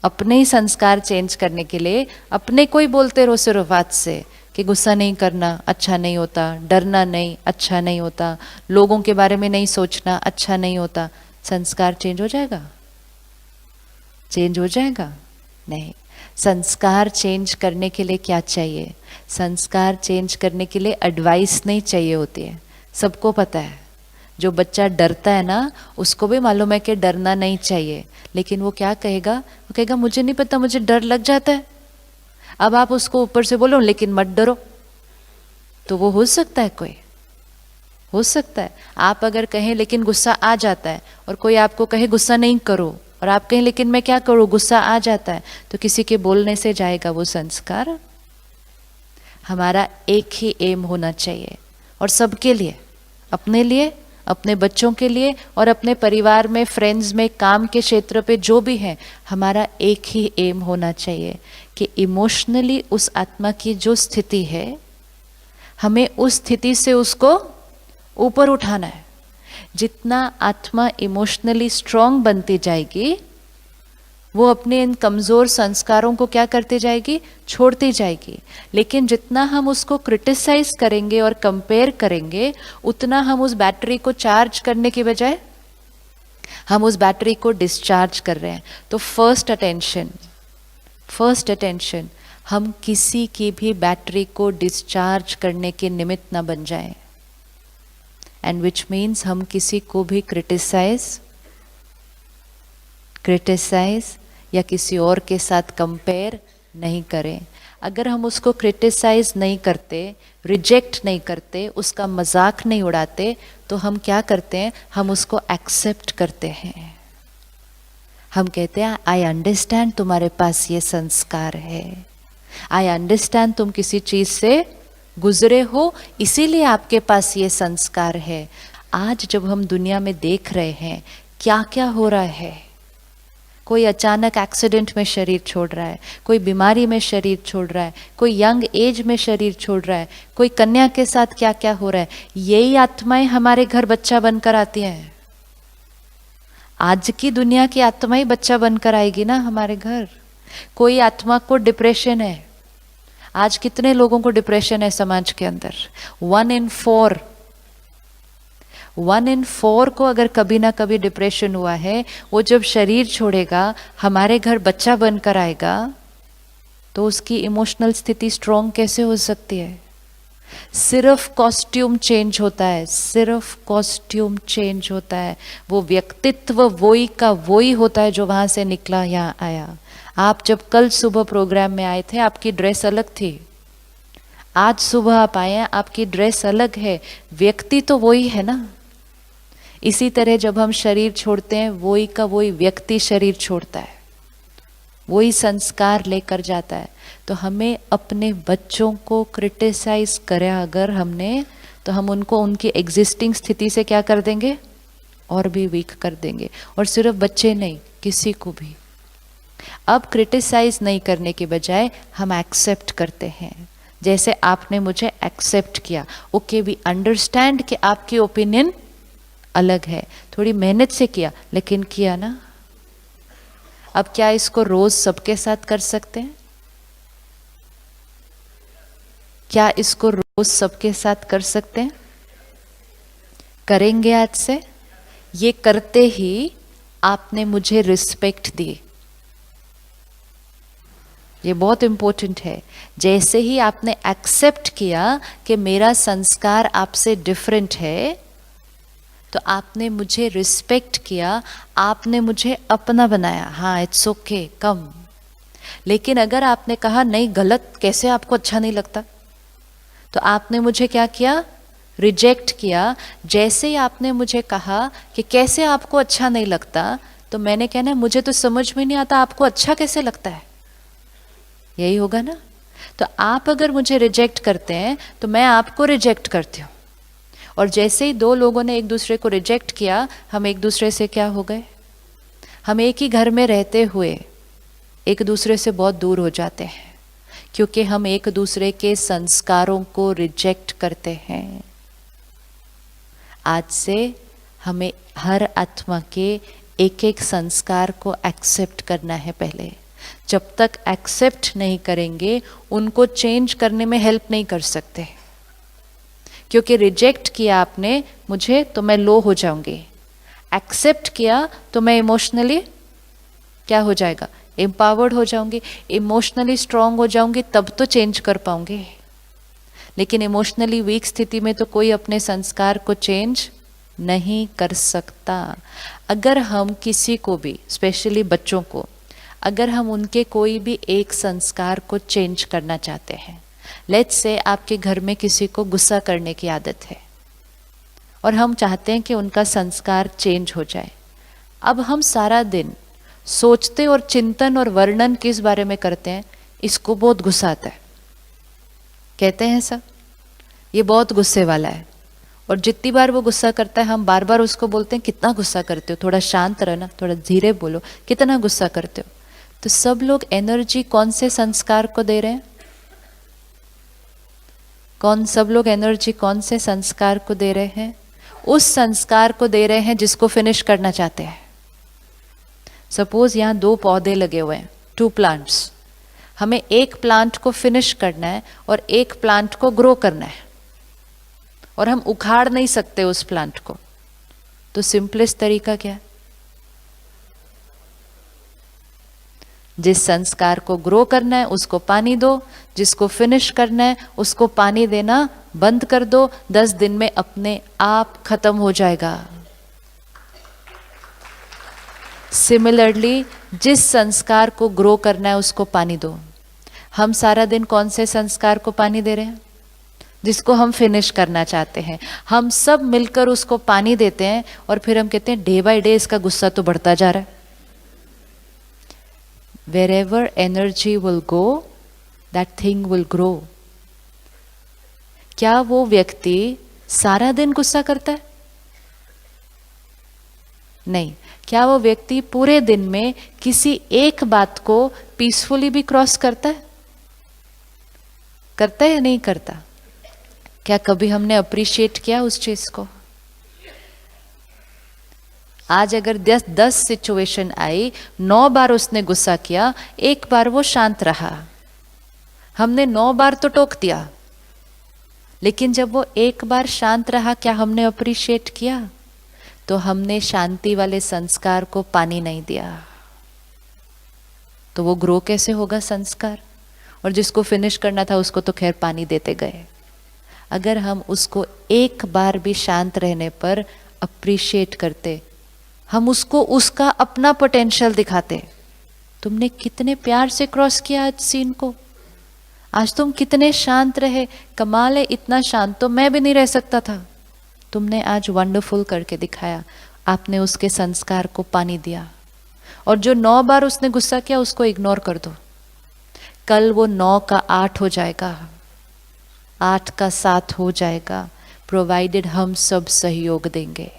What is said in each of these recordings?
अपने ही संस्कार चेंज करने के लिए अपने को ही बोलते रहो सिर्फ आज से कि गुस्सा नहीं करना अच्छा नहीं होता, डरना नहीं अच्छा नहीं होता, लोगों के बारे में नहीं सोचना अच्छा नहीं होता। संस्कार चेंज हो जाएगा? चेंज हो जाएगा? नहीं। संस्कार चेंज करने के लिए क्या चाहिए? संस्कार चेंज करने के लिए एडवाइस नहीं चाहिए होती है। सबको पता है, जो बच्चा डरता है ना उसको भी मालूम है कि डरना नहीं चाहिए, लेकिन वो क्या कहेगा? वो कहेगा मुझे नहीं पता, मुझे डर लग जाता है। अब आप उसको ऊपर से बोलो लेकिन मत डरो, तो वो हो सकता है? कोई हो सकता है? आप अगर कहें लेकिन गुस्सा आ जाता है, और कोई आपको कहे गुस्सा नहीं करो, और आप कहें लेकिन मैं क्या करूं गुस्सा आ जाता है, तो किसी के बोलने से जाएगा वो संस्कार? हमारा एक ही एम होना चाहिए, और सबके लिए, अपने लिए, अपने बच्चों के लिए, और अपने परिवार में, फ्रेंड्स में, काम के क्षेत्र पे जो भी है, हमारा एक ही एम होना चाहिए कि इमोशनली उस आत्मा की जो स्थिति है, हमें उस स्थिति से उसको ऊपर उठाना है। जितना आत्मा इमोशनली स्ट्रांग बनती जाएगी, वो अपने इन कमज़ोर संस्कारों को क्या करती जाएगी? छोड़ती जाएगी। लेकिन जितना हम उसको क्रिटिसाइज करेंगे और कंपेयर करेंगे, उतना हम उस बैटरी को चार्ज करने की बजाय हम उस बैटरी को डिस्चार्ज कर रहे हैं। तो फर्स्ट अटेंशन, हम किसी की भी बैटरी को डिस्चार्ज करने के निमित्त न बन जाएं। एंड विच मीन्स हम किसी को भी क्रिटिसाइज या किसी और के साथ कंपेयर नहीं करें। अगर हम उसको क्रिटिसाइज नहीं करते, रिजेक्ट नहीं करते, उसका मजाक नहीं उड़ाते, तो हम क्या करते हैं? हम उसको एक्सेप्ट करते हैं। हम कहते हैं आई अंडरस्टैंड तुम्हारे पास ये संस्कार है, आई अंडरस्टैंड तुम किसी चीज से गुजरे हो, इसीलिए आपके पास ये संस्कार है। आज जब हम दुनिया में देख रहे हैं क्या क्या हो रहा है, कोई अचानक एक्सीडेंट में शरीर छोड़ रहा है, कोई बीमारी में शरीर छोड़ रहा है, कोई यंग एज में शरीर छोड़ रहा है, कोई कन्या के साथ क्या क्या हो रहा है, यही आत्माएं हमारे घर बच्चा बनकर आती हैं। आज की दुनिया की आत्मा ही बच्चा बनकर आएगी ना हमारे घर। कोई आत्मा को डिप्रेशन है, आज कितने लोगों को डिप्रेशन है समाज के अंदर? 1 in 4 को अगर कभी ना कभी डिप्रेशन हुआ है, वो जब शरीर छोड़ेगा, हमारे घर बच्चा बनकर आएगा, तो उसकी इमोशनल स्थिति स्ट्रॉन्ग कैसे हो सकती है? सिर्फ कॉस्ट्यूम चेंज होता है, सिर्फ कॉस्ट्यूम चेंज होता है। वो व्यक्तित्व वही का वही होता है जो वहां से निकला यहाँ आया। आप जब कल सुबह प्रोग्राम में आए थे, आपकी ड्रेस अलग थी। आज सुबह आप आए हैं, आपकी ड्रेस अलग है, व्यक्ति तो वही है ना। इसी तरह जब हम शरीर छोड़ते हैं, वही का वही व्यक्ति शरीर छोड़ता है, वही संस्कार लेकर जाता है। तो हमें अपने बच्चों को क्रिटिसाइज करें अगर हमने, तो हम उनको उनकी एग्जिस्टिंग स्थिति से क्या कर देंगे? और भी वीक कर देंगे। और सिर्फ बच्चे नहीं, किसी को भी। अब क्रिटिसाइज नहीं करने के बजाय हम एक्सेप्ट करते हैं। जैसे आपने मुझे एक्सेप्ट किया, ओके वी अंडरस्टैंड कि आपकी ओपिनियन अलग है, थोड़ी मेहनत से किया लेकिन किया ना। अब क्या इसको रोज सबके साथ कर सकते हैं? क्या इसको रोज सबके साथ कर सकते हैं? करेंगे आज से? ये करते ही आपने मुझे रिस्पेक्ट दी। ये बहुत इंपॉर्टेंट है। जैसे ही आपने एक्सेप्ट किया कि मेरा संस्कार आपसे डिफरेंट है, तो आपने मुझे रिस्पेक्ट किया, आपने मुझे अपना बनाया। हाँ, इट्स ओके, कम। लेकिन अगर आपने कहा नहीं गलत, कैसे आपको अच्छा नहीं लगता, तो आपने मुझे क्या किया? रिजेक्ट किया। जैसे ही आपने मुझे कहा कि कैसे आपको अच्छा नहीं लगता, तो मैंने कहना मुझे तो समझ में नहीं आता आपको अच्छा कैसे लगता है। यही होगा ना। तो आप अगर मुझे रिजेक्ट करते हैं तो मैं आपको रिजेक्ट करती हूँ। और जैसे ही दो लोगों ने एक दूसरे को रिजेक्ट किया, हम एक दूसरे से क्या हो गए? हम एक ही घर में रहते हुए एक दूसरे से बहुत दूर हो जाते हैं, क्योंकि हम एक दूसरे के संस्कारों को रिजेक्ट करते हैं। आज से हमें हर आत्मा के एक एक संस्कार को एक्सेप्ट करना है पहले। जब तक एक्सेप्ट नहीं करेंगे उनको चेंज करने में हेल्प नहीं कर सकते, क्योंकि रिजेक्ट किया आपने मुझे तो मैं लो हो जाऊंगी, एक्सेप्ट किया तो मैं इमोशनली क्या हो जाएगा, एम्पावर्ड हो जाऊंगी, इमोशनली स्ट्रांग हो जाऊंगी, तब तो चेंज कर पाऊंगी। लेकिन इमोशनली वीक स्थिति में तो कोई अपने संस्कार को चेंज नहीं कर सकता। अगर हम किसी को भी, स्पेशली बच्चों को, अगर हम उनके कोई भी एक संस्कार को चेंज करना चाहते हैं, लेट्स से आपके घर में किसी को गुस्सा करने की आदत है और हम चाहते हैं कि उनका संस्कार चेंज हो जाए। अब हम सारा दिन सोचते और चिंतन और वर्णन किस बारे में करते हैं, इसको बहुत गुस्सा आता है, कहते हैं सब ये बहुत गुस्से वाला है, और जितनी बार वो गुस्सा करता है हम बार बार उसको बोलते हैं कितना गुस्सा करते हो, थोड़ा शांत रहना, थोड़ा धीरे बोलो, कितना गुस्सा करते हो। तो सब लोग एनर्जी कौन से संस्कार को दे रहे हैं, सब लोग एनर्जी कौन से संस्कार को दे रहे हैं, उस संस्कार को दे रहे हैं जिसको फिनिश करना चाहते हैं। सपोज यहाँ 2 पौधे लगे हुए हैं, 2 प्लांट्स, हमें एक प्लांट को फिनिश करना है और एक प्लांट को ग्रो करना है, और हम उखाड़ नहीं सकते उस प्लांट को। तो सिंपलेस्ट तरीका क्या है, जिस संस्कार को ग्रो करना है उसको पानी दो, जिसको फिनिश करना है उसको पानी देना बंद कर दो, 10 दिन में अपने आप खत्म हो जाएगा। सिमिलरली जिस संस्कार को ग्रो करना है उसको पानी दो। हम सारा दिन कौन से संस्कार को पानी दे रहे हैं, जिसको हम फिनिश करना चाहते हैं। हम सब मिलकर उसको पानी देते हैं और फिर हम कहते हैं डे बाय डे इसका गुस्सा तो बढ़ता जा रहा है। Wherever energy will go, that thing will grow. क्या वो व्यक्ति सारा दिन गुस्सा करता है? नहीं। क्या वो व्यक्ति पूरे दिन में किसी एक बात को पीसफुली भी क्रॉस करता है? करता है या नहीं करता? क्या कभी हमने अप्रिशिएट किया उस चीज को? आज अगर 10 सिचुएशन आई, 9 बार उसने गुस्सा किया, 1 बार वो शांत रहा, हमने 9 बार तो टोक दिया, लेकिन जब वो 1 बार शांत रहा, क्या हमने अप्रिशिएट किया? तो हमने शांति वाले संस्कार को पानी नहीं दिया, तो वो ग्रो कैसे होगा संस्कार? और जिसको फिनिश करना था उसको तो खैर पानी देते गए। अगर हम उसको 1 बार भी शांत रहने पर अप्रिशिएट करते, हम उसको उसका अपना पोटेंशियल दिखाते, तुमने कितने प्यार से क्रॉस किया आज सीन को, आज तुम कितने शांत रहे, कमाल है, इतना शांत तो मैं भी नहीं रह सकता था, तुमने आज वंडरफुल करके दिखाया। आपने उसके संस्कार को पानी दिया। और जो 9 बार उसने गुस्सा किया उसको इग्नोर कर दो, कल वो 9 का 8 हो जाएगा, 8 का 7 हो जाएगा, प्रोवाइडेड हम सब सहयोग देंगे।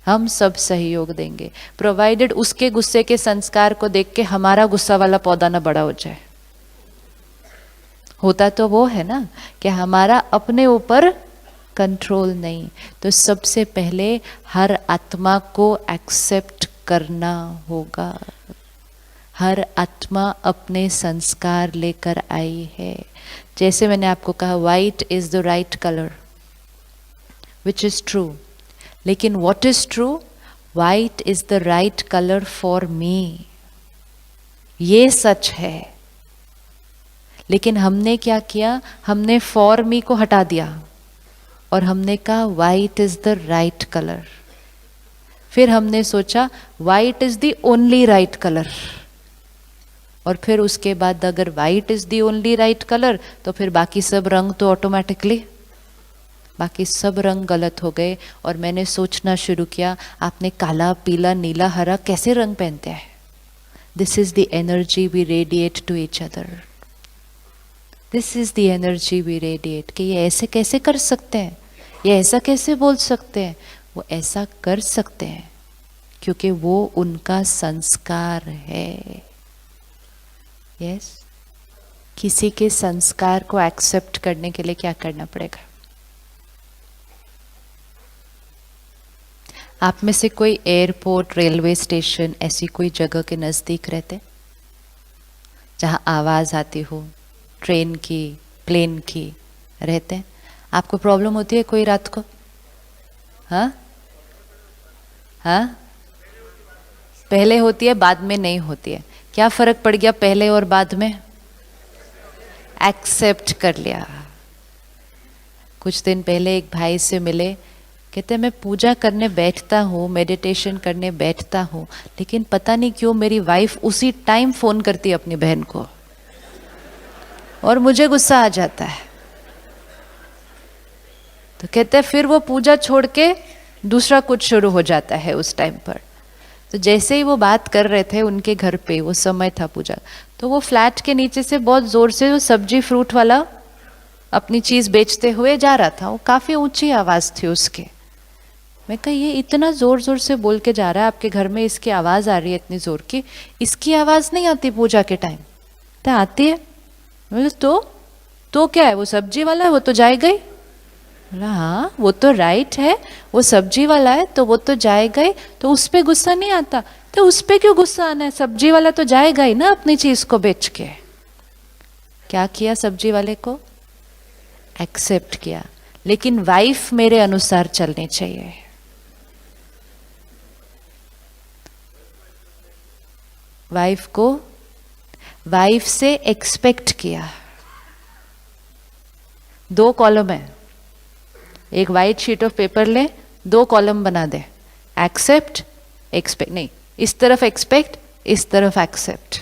हम सब सहयोग देंगे, प्रोवाइडेड उसके गुस्से के संस्कार को देख के हमारा गुस्सा वाला पौधा ना बड़ा हो जाए। होता तो वो है ना कि हमारा अपने ऊपर कंट्रोल नहीं। तो सबसे पहले हर आत्मा को एक्सेप्ट करना होगा। हर आत्मा अपने संस्कार लेकर आई है। जैसे मैंने आपको कहा, white is the right colour, which is true. लेकिन what is true? White is the right color for me. ये सच है। लेकिन हमने क्या किया? हमने for me को हटा दिया और हमने कहा white is the right color. फिर हमने सोचा white is the only right color. और फिर उसके बाद अगर white is the only right color तो फिर बाकी सब रंग तो ऑटोमेटिकली, बाकी सब रंग गलत हो गए। और मैंने सोचना शुरू किया, आपने काला, पीला, नीला, हरा कैसे रंग पहनते हैं? This is the energy we radiate to each other. This is the energy we radiate. कि ये ऐसे कैसे कर सकते हैं, ये ऐसा कैसे बोल सकते हैं? वो ऐसा कर सकते हैं क्योंकि वो उनका संस्कार है। यस, किसी के संस्कार को एक्सेप्ट करने के लिए क्या करना पड़ेगा? आप में से कोई एयरपोर्ट, रेलवे स्टेशन, ऐसी कोई जगह के नज़दीक रहते? जहाँ आवाज़ आती हो, ट्रेन की, प्लेन की, रहते हैं। आपको प्रॉब्लम होती है कोई रात को? हाँ हाँ, पहले होती है बाद में नहीं होती है। क्या फ़र्क पड़ गया पहले और बाद में? एक्सेप्ट कर लिया। कुछ दिन पहले एक भाई से मिले, कहते मैं पूजा करने बैठता हूँ, मेडिटेशन करने बैठता हूँ, लेकिन पता नहीं क्यों मेरी वाइफ उसी टाइम फ़ोन करती है अपनी बहन को और मुझे गुस्सा आ जाता है। तो कहते हैं फिर वो पूजा छोड़ के दूसरा कुछ शुरू हो जाता है उस टाइम पर। तो जैसे ही वो बात कर रहे थे उनके घर पे, वो समय था पूजा, तो वो फ्लैट के नीचे से बहुत ज़ोर से वो सब्जी फ्रूट वाला अपनी चीज़ बेचते हुए जा रहा था। वो काफ़ी ऊंची आवाज़ थी उसके। मैं कहा ये इतना ज़ोर ज़ोर से बोल के जा रहा है, आपके घर में इसकी आवाज़ आ रही है इतनी ज़ोर की, इसकी आवाज़ नहीं आती पूजा के टाइम? तो आती है। बोले तो क्या है, वो सब्जी वाला है, वो तो जाएगा ही। बोला हाँ वो तो राइट है, वो सब्जी वाला है तो वो तो जाएगा ही, तो उस पर गुस्सा नहीं आता? तो उस पर क्यों गुस्सा आना है, सब्जी वाला तो जाएगा ही ना अपनी चीज़ को बेच के। क्या किया सब्जी वाले को? एक्सेप्ट किया। लेकिन वाइफ मेरे अनुसार चलनी चाहिए। वाइफ से एक्सपेक्ट किया। 2 कॉलम है, एक वाइट शीट ऑफ पेपर ले, 2 कॉलम बना दे, एक्सेप्ट एक्सपेक्ट, नहीं इस तरफ एक्सपेक्ट, इस तरफ एक्सेप्ट।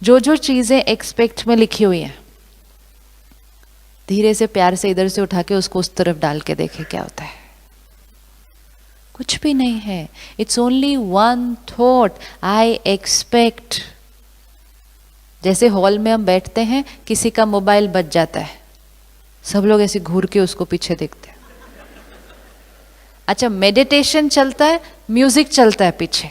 जो जो चीजें एक्सपेक्ट में लिखी हुई हैं धीरे से प्यार से इधर से उठा के उसको उस तरफ डाल के देखे क्या होता है। कुछ भी नहीं है, it's only one thought, I expect. जैसे हॉल में हम बैठते हैं, किसी का मोबाइल बज जाता है, सब लोग ऐसे घूर के उसको पीछे देखते हैं। अच्छा मेडिटेशन चलता है, म्यूजिक चलता है पीछे,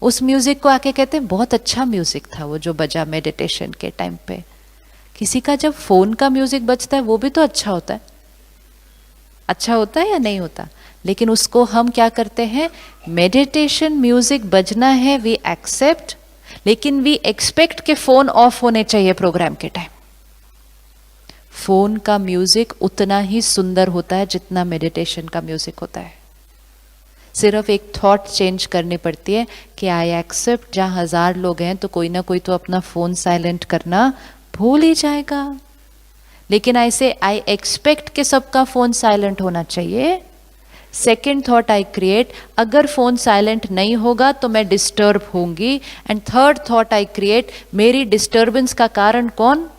उस म्यूजिक को आके कहते हैं बहुत अच्छा म्यूजिक था वो जो बजा मेडिटेशन के टाइम पे। किसी का जब फोन का म्यूजिक बजता है वो भी तो अच्छा होता है, अच्छा होता है या नहीं होता? लेकिन उसको हम क्या करते हैं, मेडिटेशन म्यूजिक बजना है, वी एक्सेप्ट, लेकिन वी एक्सपेक्ट के फोन ऑफ होने चाहिए प्रोग्राम के टाइम। फोन का म्यूजिक उतना ही सुंदर होता है जितना मेडिटेशन का म्यूजिक होता है। सिर्फ एक थॉट चेंज करनी पड़ती है कि आई एक्सेप्ट, जहाँ 1000 लोग हैं तो कोई ना कोई तो अपना फोन साइलेंट करना भूल ही जाएगा। लेकिन ऐसे आई एक्सपेक्ट के सबका फोन साइलेंट होना चाहिए। सेकेंड थॉट आई क्रिएट, अगर फोन साइलेंट नहीं होगा तो मैं डिस्टर्ब होंगी। And third thought I create, मेरी डिस्टर्बेंस का कारण कौन?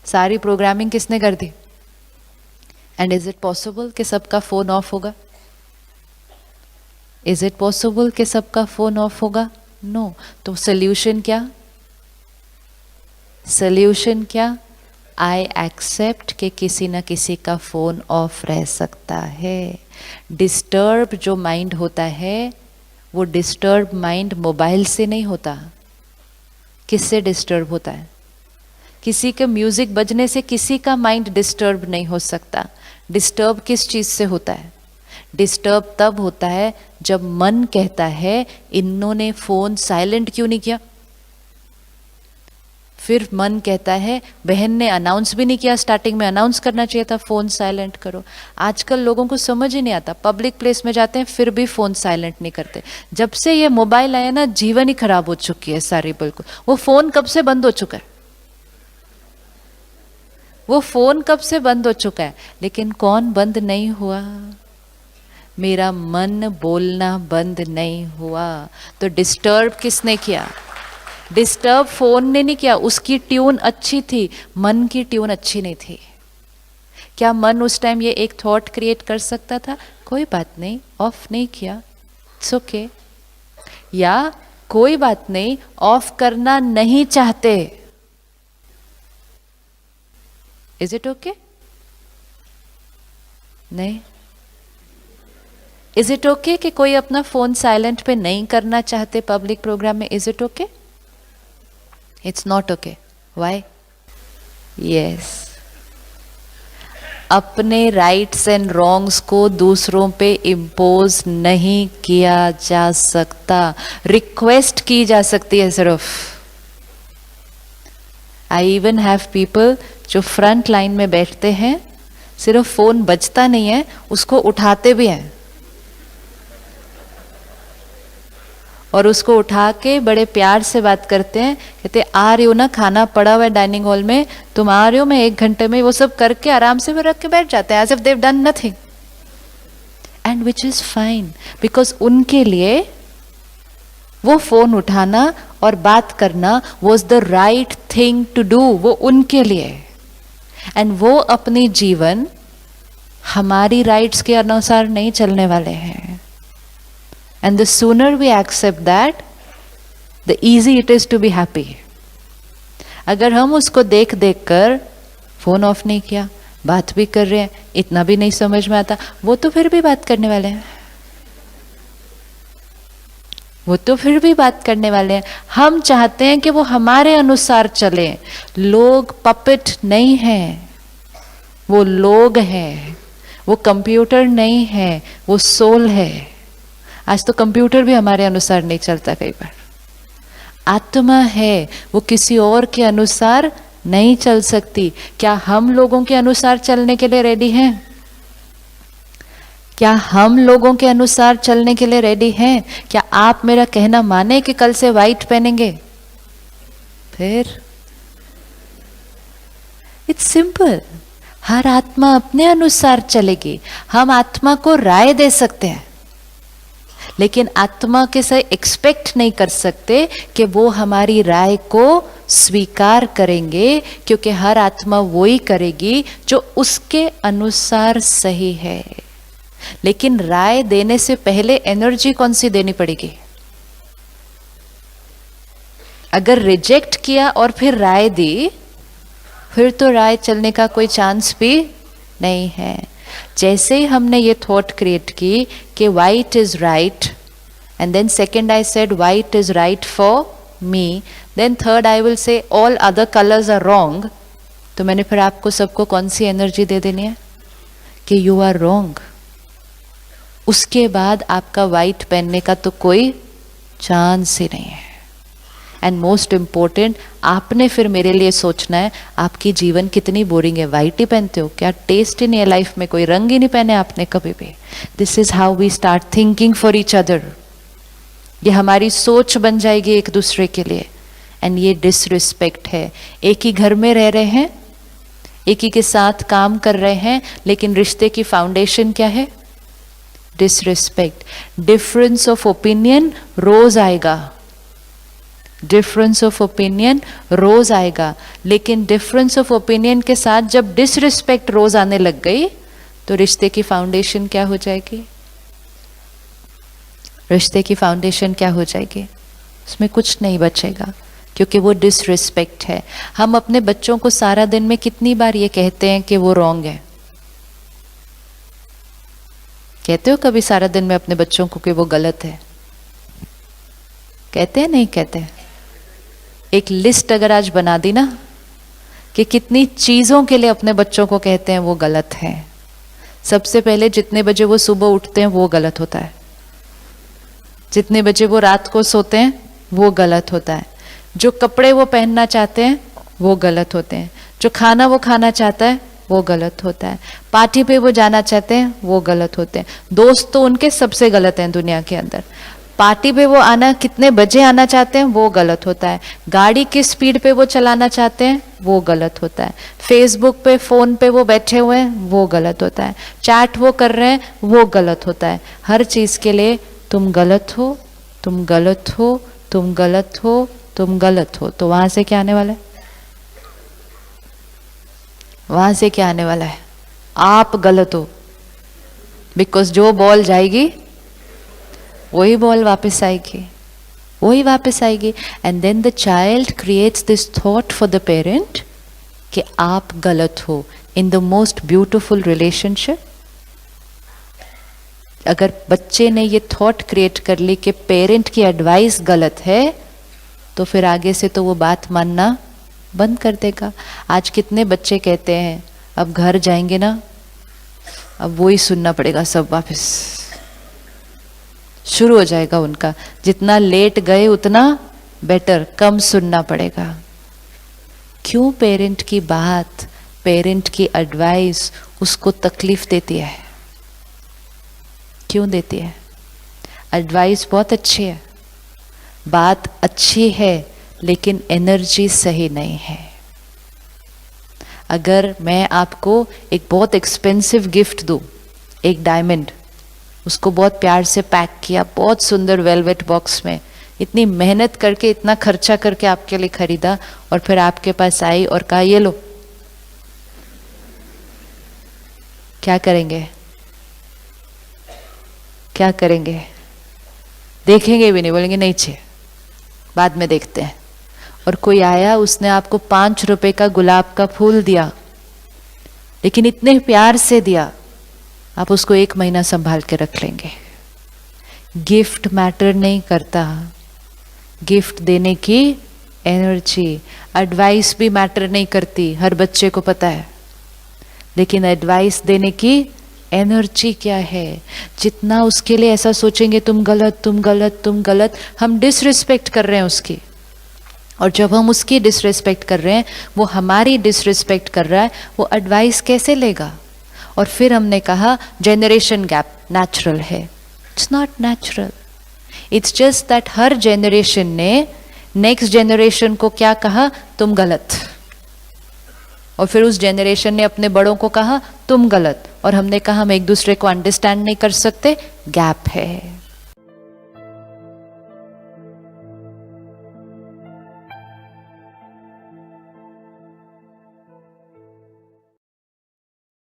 सारी प्रोग्रामिंग किसने कर दी? एंड इज इट पॉसिबल कि सबका फोन ऑफ होगा? इज इट पॉसिबल कि सबका फोन ऑफ होगा? नो। तो सोल्यूशन क्या? सोल्यूशन क्या? आई एक्सेप्ट कि किसी ना किसी का फोन ऑफ रह सकता है। डिस्टर्ब जो माइंड होता है वो डिस्टर्ब माइंड मोबाइल से नहीं होता। किससे डिस्टर्ब होता है? किसी के म्यूजिक बजने से किसी का माइंड डिस्टर्ब नहीं हो सकता। डिस्टर्ब किस चीज से होता है? डिस्टर्ब तब होता है जब मन कहता है इन्होंने फोन साइलेंट क्यों नहीं किया। फिर मन कहता है बहन ने अनाउंस भी नहीं किया, स्टार्टिंग में अनाउंस करना चाहिए था, फोन साइलेंट करो। आजकल लोगों को समझ ही नहीं आता, पब्लिक प्लेस में जाते हैं फिर भी फोन साइलेंट नहीं करते। जब से ये मोबाइल आया ना जीवन ही खराब हो चुकी है सारी, बिल्कुल। वो फोन कब से बंद हो चुका है, वो फोन कब से बंद हो चुका है। लेकिन कौन बंद नहीं हुआ? मेरा मन बोलना बंद नहीं हुआ। तो डिस्टर्ब किसने किया? डिस्टर्ब फोन ने नहीं किया, उसकी ट्यून अच्छी थी, मन की ट्यून अच्छी नहीं थी। क्या मन उस टाइम ये एक थॉट क्रिएट कर सकता था? कोई बात नहीं, ऑफ नहीं किया, इट्स ओके। या कोई बात नहीं, ऑफ करना नहीं चाहते, इज इट ओके? नहीं। इज इट ओके कि कोई अपना फोन साइलेंट पे नहीं करना चाहते पब्लिक प्रोग्राम में? Is it okay? It's not okay. Why? Yes. अपने राइट्स एंड रॉन्ग्स को दूसरों पे इम्पोज नहीं किया जा सकता, रिक्वेस्ट की जा सकती है सिर्फ। आई इवन हैव पीपल जो फ्रंट लाइन में बैठते हैं, सिर्फ फोन बजता नहीं है, उसको उठाते भी हैं और उसको उठा के बड़े प्यार से बात करते हैं, कहते आ रही हो ना, खाना पड़ा हुआ है डाइनिंग हॉल में, तुम आ रहे हो, मैं 1 घंटे में, वो सब करके आराम से वो रख के बैठ जाते हैं, as if they've done nothing, and which is fine, because उनके लिए वो फोन उठाना और बात करना was the right thing to do, वो उनके लिए। एंड वो अपनी जीवन हमारी राइट्स के अनुसार नहीं चलने वाले हैं। And the sooner we accept that, the easy it is to be happy. अगर हम उसको देख देख कर फोन ऑफ नहीं किया, बात भी कर रहे हैं, इतना भी नहीं समझ में आता, वो तो फिर भी बात करने वाले हैं, वो तो फिर भी बात करने वाले हैं। हम चाहते हैं कि वो हमारे अनुसार चले। लोग पपेट नहीं हैं, वो लोग हैं, वो कंप्यूटर नहीं है, वो सोल है। आज तो कंप्यूटर भी हमारे अनुसार नहीं चलता, कई बार आत्मा है, वो किसी और के अनुसार नहीं चल सकती। क्या हम लोगों के अनुसार चलने के लिए रेडी हैं? क्या हम लोगों के अनुसार चलने के लिए रेडी हैं? क्या आप मेरा कहना माने कि कल से व्हाइट पहनेंगे? फिर इट्स सिंपल, हर आत्मा अपने अनुसार चलेगी। हम आत्मा को राय दे सकते हैं, लेकिन आत्मा के से एक्सपेक्ट नहीं कर सकते कि वो हमारी राय को स्वीकार करेंगे, क्योंकि हर आत्मा वो ही करेगी जो उसके अनुसार सही है। लेकिन राय देने से पहले एनर्जी कौन सी देनी पड़ेगी? अगर रिजेक्ट किया और फिर राय दी, फिर तो राय चलने का कोई चांस भी नहीं है। जैसे ही हमने ये थॉट क्रिएट की कि white is right, and then second I said white is right for me, then third I will say all other colours are wrong, तो मैंने फिर आपको सबको कौन सी एनर्जी दे देनी है कि यू आर रॉन्ग। उसके बाद आपका वाइट पहनने का तो कोई चांस ही नहीं है। एंड मोस्ट इंपॉर्टेंट, आपने फिर मेरे लिए सोचना है आपकी जीवन कितनी बोरिंग है, वाइट ही पहनते हो, क्या टेस्ट ही नहीं है लाइफ में, कोई रंग ही नहीं पहने आपने कभी भी। This is how we start thinking for each other. ये हमारी सोच बन जाएगी एक दूसरे के लिए, एंड ये डिसरिस्पेक्ट है। एक ही घर में रह रहे हैं, एक ही के साथ काम कर रहे हैं, लेकिन रिश्ते की फाउंडेशन क्या है? डिसरिस्पेक्ट। डिफरेंस ऑफ ओपिनियन रोज आएगा, डिफरेंस ऑफ ओपिनियन रोज आएगा, लेकिन डिफरेंस ऑफ ओपिनियन के साथ जब डिसरिस्पेक्ट रोज आने लग गई, तो रिश्ते की फाउंडेशन क्या हो जाएगी? रिश्ते की फाउंडेशन क्या हो जाएगी? उसमें कुछ नहीं बचेगा, क्योंकि वो डिसरिस्पेक्ट है। हम अपने बच्चों को सारा दिन में कितनी बार ये कहते हैं कि वो रॉन्ग है? कहते हो कभी सारा दिन में अपने बच्चों को कि वो गलत है? कहते हैं नहीं कहते? एक लिस्ट अगर आज बना दी ना कि कितनी चीजों के लिए अपने बच्चों को कहते हैं वो गलत है। सबसे पहले जितने बजे वो सुबह उठते हैं वो गलत होता है, जितने बजे वो रात को सोते हैं वो गलत होता है, जो कपड़े वो पहनना चाहते हैं वो गलत होते हैं, जो खाना वो खाना चाहता है वो गलत होता है, पार्टी पे वो जाना चाहते हैं वो गलत होते हैं। दोस्त तो उनके सबसे गलत हैं दुनिया के अंदर। पार्टी पे वो आना, कितने बजे आना चाहते हैं वो गलत होता है, गाड़ी किस स्पीड पे वो चलाना चाहते हैं वो गलत होता है, फेसबुक पे फोन पे वो बैठे हुए हैं वो गलत होता है, चैट वो कर रहे हैं वो गलत होता है। हर चीज के लिए तुम गलत हो, तुम गलत हो, तुम गलत हो, तुम गलत हो। तो वहां से क्या आने वाला है? वहां से क्या आने वाला है? आप गलत हो, बिकॉज जो बॉल जाएगी वही बॉल वापस आएगी, वही वापस आएगी। And then the child creates this thought for the parent कि आप गलत हो in the most beautiful relationship. अगर बच्चे ने ये थॉट क्रिएट कर ली कि पेरेंट की एडवाइस गलत है, तो फिर आगे से तो वो बात मानना बंद कर देगा। आज कितने बच्चे कहते हैं अब घर जाएंगे ना अब वो ही सुनना पड़ेगा सब वापस, शुरू हो जाएगा उनका। जितना लेट गए उतना बेटर, कम सुनना पड़ेगा। क्यों पेरेंट की बात, पेरेंट की एडवाइस उसको तकलीफ देती है? क्यों देती है? एडवाइस बहुत अच्छी है, बात अच्छी है, लेकिन एनर्जी सही नहीं है। अगर मैं आपको एक बहुत एक्सपेंसिव गिफ्ट दूं, एक डायमंड, उसको बहुत प्यार से पैक किया, बहुत सुंदर वेलवेट बॉक्स में, इतनी मेहनत करके, इतना खर्चा करके आपके लिए खरीदा, और फिर आपके पास आई और कहा ये लो, क्या करेंगे? क्या करेंगे? देखेंगे भी नहीं, बोलेंगे नहीं चाहिए, बाद में देखते हैं। और कोई आया, उसने आपको 5 रुपए का गुलाब का फूल दिया, लेकिन इतने प्यार से दिया, आप उसको 1 महीना संभाल के रख लेंगे। गिफ्ट मैटर नहीं करता, गिफ्ट देने की एनर्जी। एडवाइस भी मैटर नहीं करती, हर बच्चे को पता है, लेकिन एडवाइस देने की एनर्जी क्या है? जितना उसके लिए ऐसा सोचेंगे तुम गलत, तुम गलत, तुम गलत, हम डिसरिस्पेक्ट कर रहे हैं उसकी। और जब हम उसकी डिसरिस्पेक्ट कर रहे हैं, वो हमारी डिसरिस्पेक्ट कर रहा है, वो एडवाइस कैसे लेगा? और फिर हमने कहा जेनरेशन गैप नेचुरल है। It's not natural, it's just that her generation ने नेक्स्ट जेनरेशन को क्या कहा? तुम गलत। और फिर उस जेनरेशन ने अपने बड़ों को कहा तुम गलत, और हमने कहा हम एक दूसरे को अंडरस्टैंड नहीं कर सकते, गैप है।